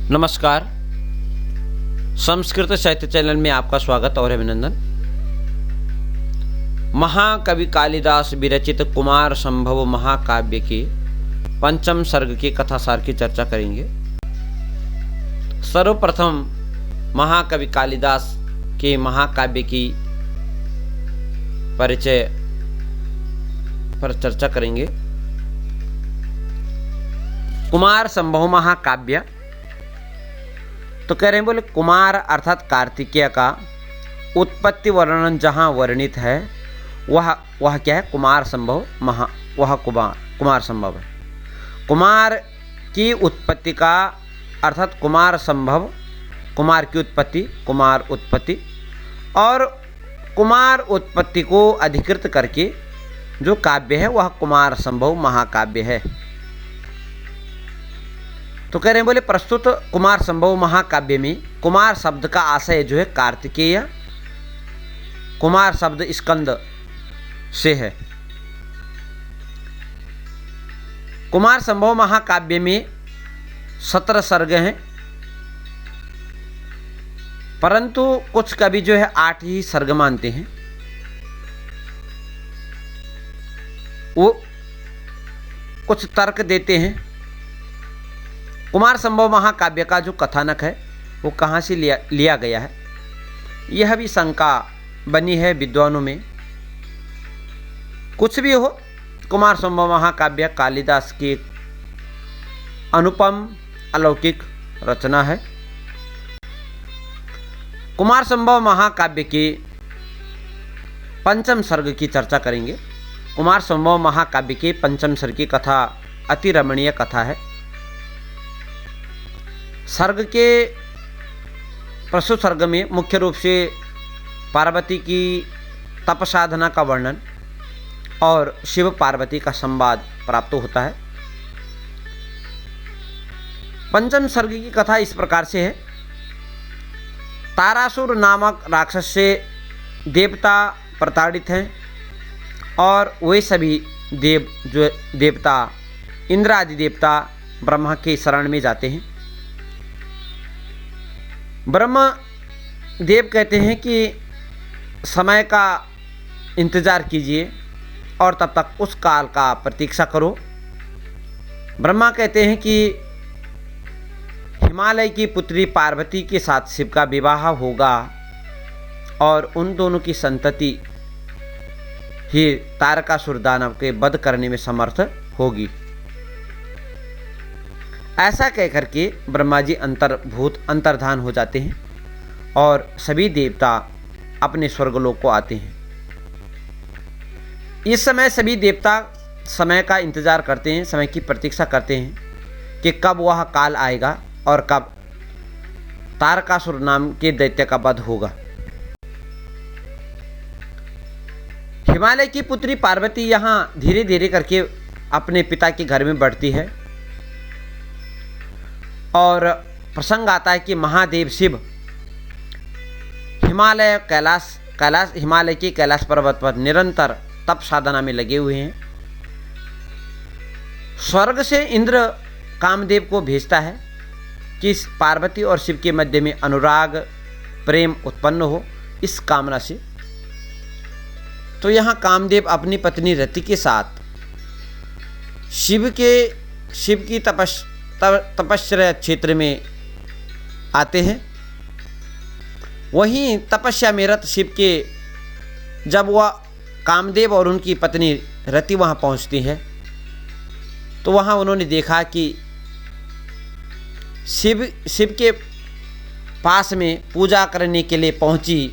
नमस्कार। संस्कृत साहित्य चैनल में आपका स्वागत और अभिनंदन। महाकवि कालिदास विरचित कुमार संभव महाकाव्य के पंचम सर्ग के कथासार की चर्चा करेंगे। सर्वप्रथम महाकवि कालिदास के महाकाव्य की परिचय पर चर्चा करेंगे। कुमार संभव महाकाव्य तो कह रहे हैं, बोले कुमार अर्थात कार्तिकेय का उत्पत्ति वर्णन जहाँ वर्णित है वह क्या है? कुमार संभव वह कुमार संभव है। कुमार की उत्पत्ति का अर्थात कुमार संभव, कुमार की उत्पत्ति, कुमार उत्पत्ति और कुमार उत्पत्ति को अधिकृत करके जो काव्य है वह कुमार संभव महाकाव्य है। तो कह रहे हैं, बोले प्रस्तुत कुमार संभव महाकाव्य में कुमार शब्द का आशय जो है कार्तिकेय, कुमार शब्द स्कंद से है। कुमार संभव महाकाव्य में 17 सर्ग हैं, परंतु कुछ कवि जो है 8 ही सर्ग मानते हैं। वो कुछ तर्क देते हैं। कुमार संभव महाकाव्य का जो कथानक है वो कहाँ से लिया गया है, यह भी शंका बनी है विद्वानों में। कुछ भी हो, कुमार संभव महाकाव्य कालिदास की एक अनुपम अलौकिक रचना है। कुमार संभव महाकाव्य के पंचम सर्ग की चर्चा करेंगे। कुमार संभव महाकाव्य के पंचम सर्ग की कथा अति रमणीय कथा है। सर्ग के प्रस्तुत सर्ग में मुख्य रूप से पार्वती की तप साधना का वर्णन और शिव पार्वती का संवाद प्राप्त होता है। पंचम सर्ग की कथा इस प्रकार से है। तारासुर नामक राक्षस से देवता प्रताड़ित हैं और वे सभी देवता इंद्र आदि देवता ब्रह्मा के शरण में जाते हैं। ब्रह्मा देव कहते हैं कि समय का इंतज़ार कीजिए और तब तक उस काल का प्रतीक्षा करो। ब्रह्मा कहते हैं कि हिमालय की पुत्री पार्वती के साथ शिव का विवाह होगा और उन दोनों की संतति ही तारकासुर दानव के वध करने में समर्थ होगी। ऐसा कहकर के ब्रह्मा जी अंतर्धान हो जाते हैं और सभी देवता अपने स्वर्गलोक को आते हैं। इस समय सभी देवता समय का इंतजार करते हैं, समय की प्रतीक्षा करते हैं कि कब वह काल आएगा और कब तारकासुर नाम के दैत्य का वध होगा। हिमालय की पुत्री पार्वती यहाँ धीरे धीरे करके अपने पिता के घर में बढ़ती है और प्रसंग आता है कि महादेव शिव हिमालय के कैलाश पर्वत पर निरंतर तप साधना में लगे हुए हैं। स्वर्ग से इंद्र कामदेव को भेजता है कि पार्वती और शिव के मध्य में अनुराग प्रेम उत्पन्न हो, इस कामना से। तो यहाँ कामदेव अपनी पत्नी रति के साथ शिव की तपस्या क्षेत्र में आते हैं। वहीं तपस्या में रत शिव के जब वह कामदेव और उनकी पत्नी रति वहाँ पहुँचती हैं तो वहाँ उन्होंने देखा कि शिव के पास में पूजा करने के लिए पहुँची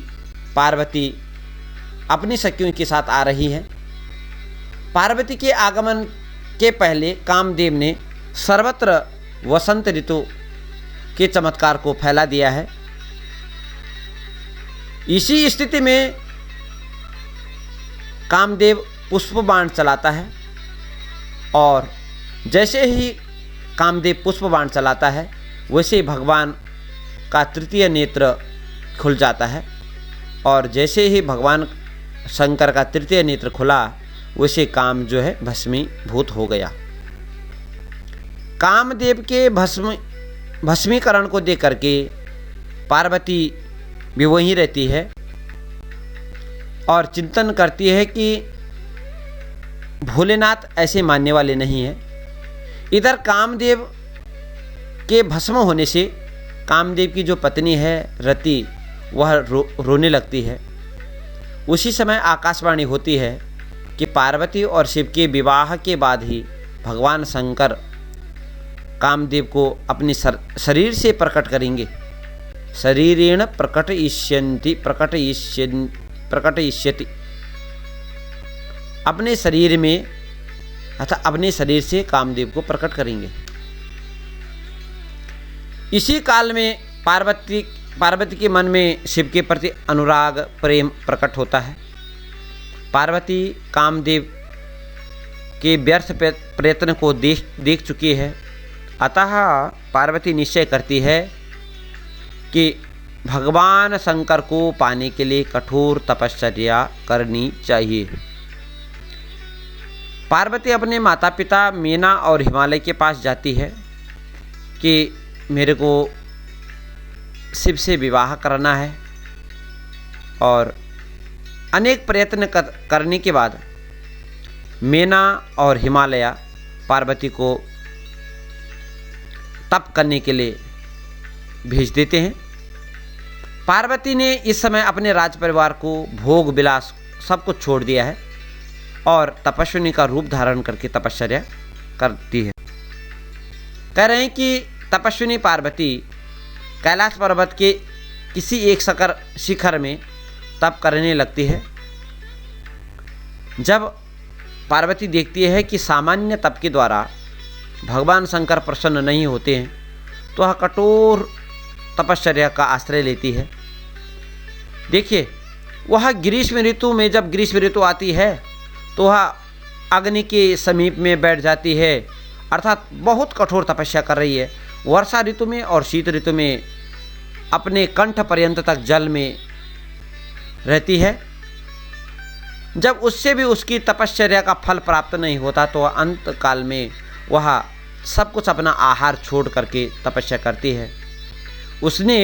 पार्वती अपनी सखियों के साथ आ रही है। पार्वती के आगमन के पहले कामदेव ने सर्वत्र वसंत ऋतु के चमत्कार को फैला दिया है। इसी स्थिति में कामदेव पुष्प बाण चलाता है और जैसे ही कामदेव पुष्प बाण चलाता है वैसे ही भगवान का तृतीय नेत्र खुल जाता है और जैसे ही भगवान शंकर का तृतीय नेत्र खुला वैसे काम जो है भस्मीभूत हो गया। कामदेव के भस्म भस्मीकरण को देख करके पार्वती भी वहीं रहती है और चिंतन करती है कि भोलेनाथ ऐसे मानने वाले नहीं हैं। इधर कामदेव के भस्म होने से कामदेव की जो पत्नी है रति वह रोने लगती है। उसी समय आकाशवाणी होती है कि पार्वती और शिव के विवाह के बाद ही भगवान शंकर कामदेव को अपने शरीर से प्रकट करेंगे। शरीरेण प्रकटयिष्यति, अपने शरीर में अर्थात अपने शरीर से कामदेव को प्रकट करेंगे। इसी काल में पार्वती के मन में शिव के प्रति अनुराग प्रेम प्रकट होता है। पार्वती कामदेव के व्यर्थ प्रयत्न को देख चुकी है, अतः पार्वती निश्चय करती है कि भगवान शंकर को पाने के लिए कठोर तपश्चर्या करनी चाहिए। पार्वती अपने माता पिता मीना और हिमालय के पास जाती है कि मेरे को शिव से विवाह करना है, और अनेक प्रयत्न करने के बाद मीना और हिमालय पार्वती को तप करने के लिए भेज देते हैं। पार्वती ने इस समय अपने राज परिवार को भोग विलास सब कुछ छोड़ दिया है और तपस्विनी का रूप धारण करके तपश्चर्या करती है। कह रहे हैं कि तपस्विनी पार्वती कैलाश पर्वत के किसी एक शिखर में तप करने लगती है। जब पार्वती देखती है कि सामान्य तप के द्वारा भगवान शंकर प्रसन्न नहीं होते हैं, तो वह कठोर तपश्चर्या का आश्रय लेती है। देखिए, वह ग्रीष्म ऋतु में, जब ग्रीष्म ऋतु आती है तो वह अग्नि के समीप में बैठ जाती है, अर्थात बहुत कठोर तपस्या कर रही है। वर्षा ऋतु में और शीत ऋतु में अपने कंठ पर्यंत तक जल में रहती है। जब उससे भी उसकी तपश्चर्या का फल प्राप्त नहीं होता तो अंत काल में वह सब कुछ अपना आहार छोड़ करके तपस्या करती है। उसने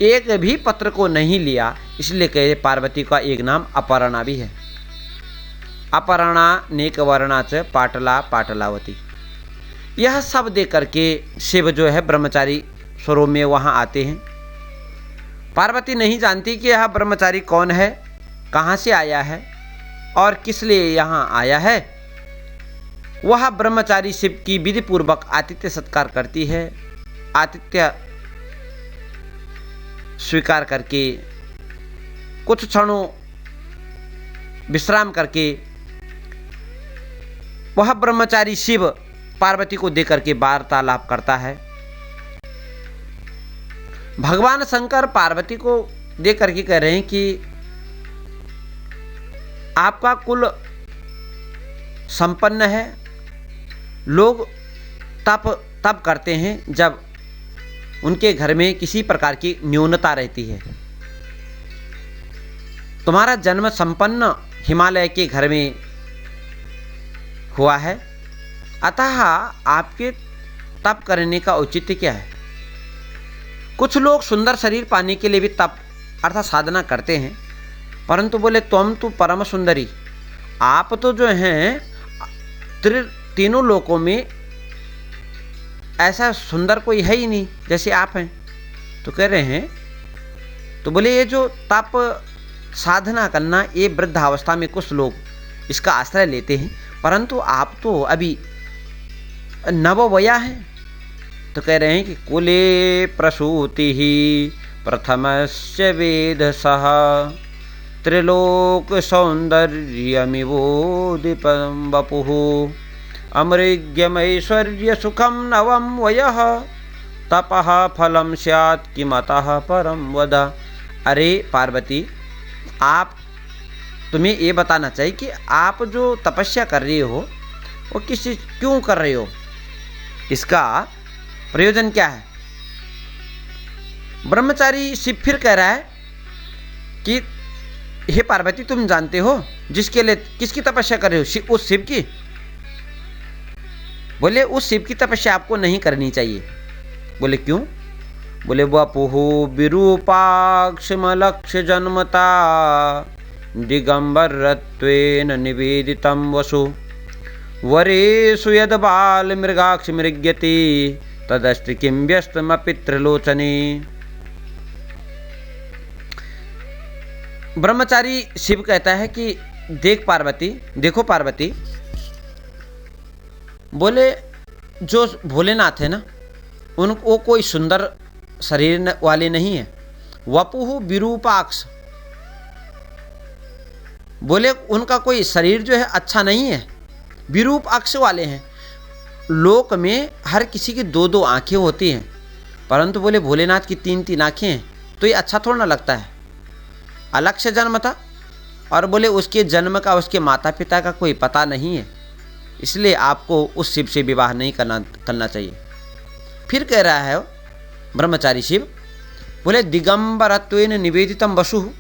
एक भी पत्र को नहीं लिया, इसलिए कहे पार्वती का एक नाम अपर्णा भी है। अपर्णा नेक वर्णा च पाटला पाटलावती। यह सब देख करके शिव जो है ब्रह्मचारी स्वरूप में वहाँ आते हैं। पार्वती नहीं जानती कि यह ब्रह्मचारी कौन है, कहाँ से आया है और किस लिए यहाँ आया है। वह ब्रह्मचारी शिव की विधि पूर्वक आतिथ्य सत्कार करती है। आतिथ्य स्वीकार करके कुछ क्षणों विश्राम करके वह ब्रह्मचारी शिव पार्वती को देख करके वार्तालाप करता है। भगवान शंकर पार्वती को देख करके कह रहे हैं कि आपका कुल संपन्न है। लोग तप करते हैं जब उनके घर में किसी प्रकार की न्यूनता रहती है। तुम्हारा जन्म संपन्न हिमालय के घर में हुआ है, अतः आपके तप करने का औचित्य क्या है। कुछ लोग सुंदर शरीर पाने के लिए भी तप अर्थात साधना करते हैं, परंतु बोले तुम तो परम सुंदरी, आप तो जो हैं तीनों लोकों में ऐसा सुंदर कोई है ही नहीं जैसे आप हैं। तो कह रहे हैं, तो बोले ये जो तप साधना करना, ये वृद्धावस्था में कुछ लोग इसका आश्रय लेते हैं, परंतु आप तो अभी नववया हैं। तो कह रहे हैं कि कुले प्रसूति ही प्रथमस्य वेदसः त्रिलोक सौंदर्यमिवोदितं वपुः अमृग्यमैश्वर्य सुखम नवम वयः तपः फलम स्यात् किमतः परम वद। अरे पार्वती, आप तुम्हें ये बताना चाहिए कि आप जो तपस्या कर रही हो वो क्यों कर रहे हो, इसका प्रयोजन क्या है। ब्रह्मचारी शिव फिर कह रहा है कि हे पार्वती, तुम जानते हो जिसके लिए किसकी तपस्या कर रहे हो, उस शिव की। बोले उस शिव की तपस्या आपको नहीं करनी चाहिए। बोले क्यों। बोले वपुः विरूपाक्षमलक्ष्य जन्मता दिगंबरत्वेन निवेदितं वसु वरेषु यद बाल मृगाक्ष मृग्यति तदस्ति किं व्यस्तमपि त्रिलोचने। ब्रह्मचारी शिव कहता है कि देख पार्वती, देखो पार्वती, बोले जो भोलेनाथ है ना, उनको कोई सुंदर शरीर वाले नहीं है। वपुः विरूपाक्ष, बोले उनका कोई शरीर जो है अच्छा नहीं है, विरूप अक्ष वाले हैं। लोक में हर किसी की दो दो आंखें होती हैं, परंतु बोले भोलेनाथ की तीन तीन आंखें हैं, तो ये अच्छा थोड़ा ना लगता है। अलक्ष्य जन्म था, और बोले उसके जन्म का उसके माता पिता का कोई पता नहीं है, इसलिए आपको उस शिव से विवाह नहीं करना चाहिए। फिर कह रहा है ब्रह्मचारी शिव, बोले दिगंबरत्वेन निवेदितम वसु,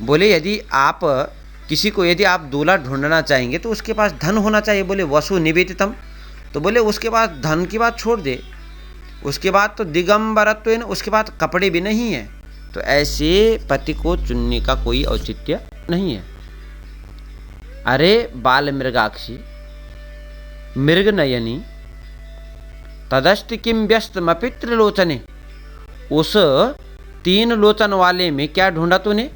बोले यदि आप किसी को यदि आप दूल्हा ढूंढना चाहेंगे तो उसके पास धन होना चाहिए। बोले वसु निवेदितम, तो बोले उसके पास धन की बात छोड़ दे, उसके बाद तो दिगंबरत्वेन, उसके बाद कपड़े भी नहीं है, तो ऐसे पति को चुनने का कोई औचित्य नहीं है। अरे बाल मृगाक्षी मृग नयनी तदस्ति किम व्यस्तमपि त्रिलोचने, उस तीन लोचन वाले में क्या ढूंढा तूने?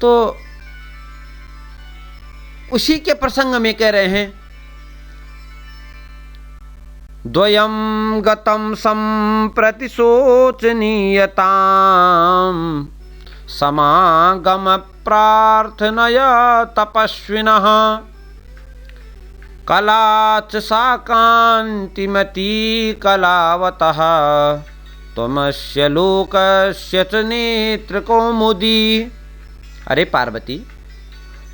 तो उसी के प्रसंग में कह रहे हैं, द्वयं गतं सम्प्रति शोचनीयतां समागम प्रार्थनया तपस्विनः कलाच सा कान्तिमती कलावतः त्वमस्य लोकस्य च नेत्र कौमुदी। अरे पार्वती,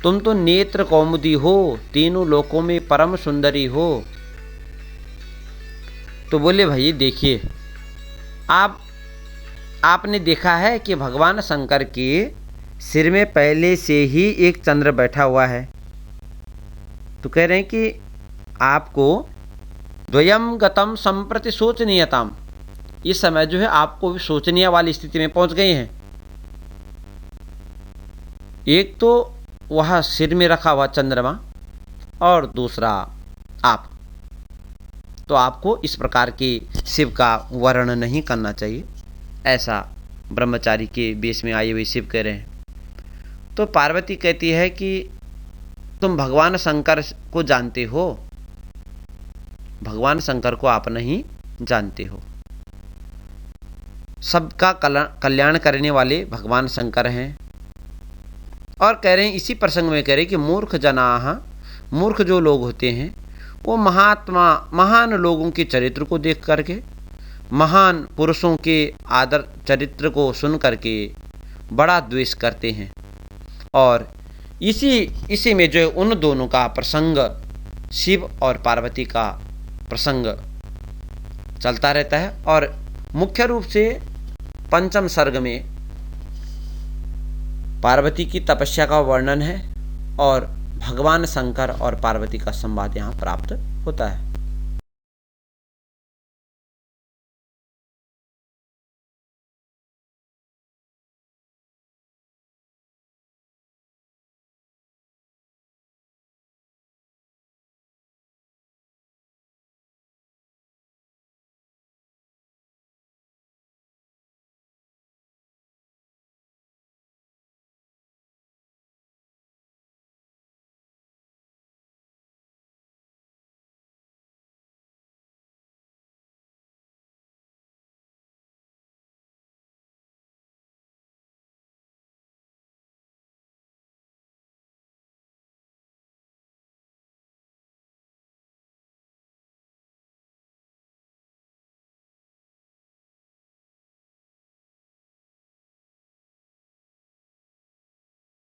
तुम तो नेत्र कौमुदी हो, तीनों लोकों में परम सुंदरी हो। तो बोले भाई देखिए, आपने देखा है कि भगवान शंकर के सिर में पहले से ही एक चंद्र बैठा हुआ है। तो कह रहे हैं कि आपको द्वयम गतम संप्रति शोचनीयताम, इस समय जो है आपको भी शोचनीय वाली स्थिति में पहुंच गए हैं। एक तो वह सिर में रखा हुआ चंद्रमा, और दूसरा आप। तो आपको इस प्रकार के शिव का वर्णन नहीं करना चाहिए, ऐसा ब्रह्मचारी के वेश में आए हुए शिव कह रहे हैं। तो पार्वती कहती है कि तुम भगवान शंकर को जानते हो, भगवान शंकर को आप नहीं जानते हो। सबका कल्याण करने वाले भगवान शंकर हैं। और कह रहे हैं, इसी प्रसंग में कह रहे हैं कि मूर्ख जनाः, मूर्ख जो लोग होते हैं वो महान लोगों के चरित्र को देख करके, महान पुरुषों के आदर चरित्र को सुन करके बड़ा द्वेष करते हैं। और इसी में जो है उन दोनों का प्रसंग, शिव और पार्वती का प्रसंग चलता रहता है। और मुख्य रूप से पंचम सर्ग में पार्वती की तपस्या का वर्णन है, और भगवान शंकर और पार्वती का संवाद यहाँ प्राप्त होता है।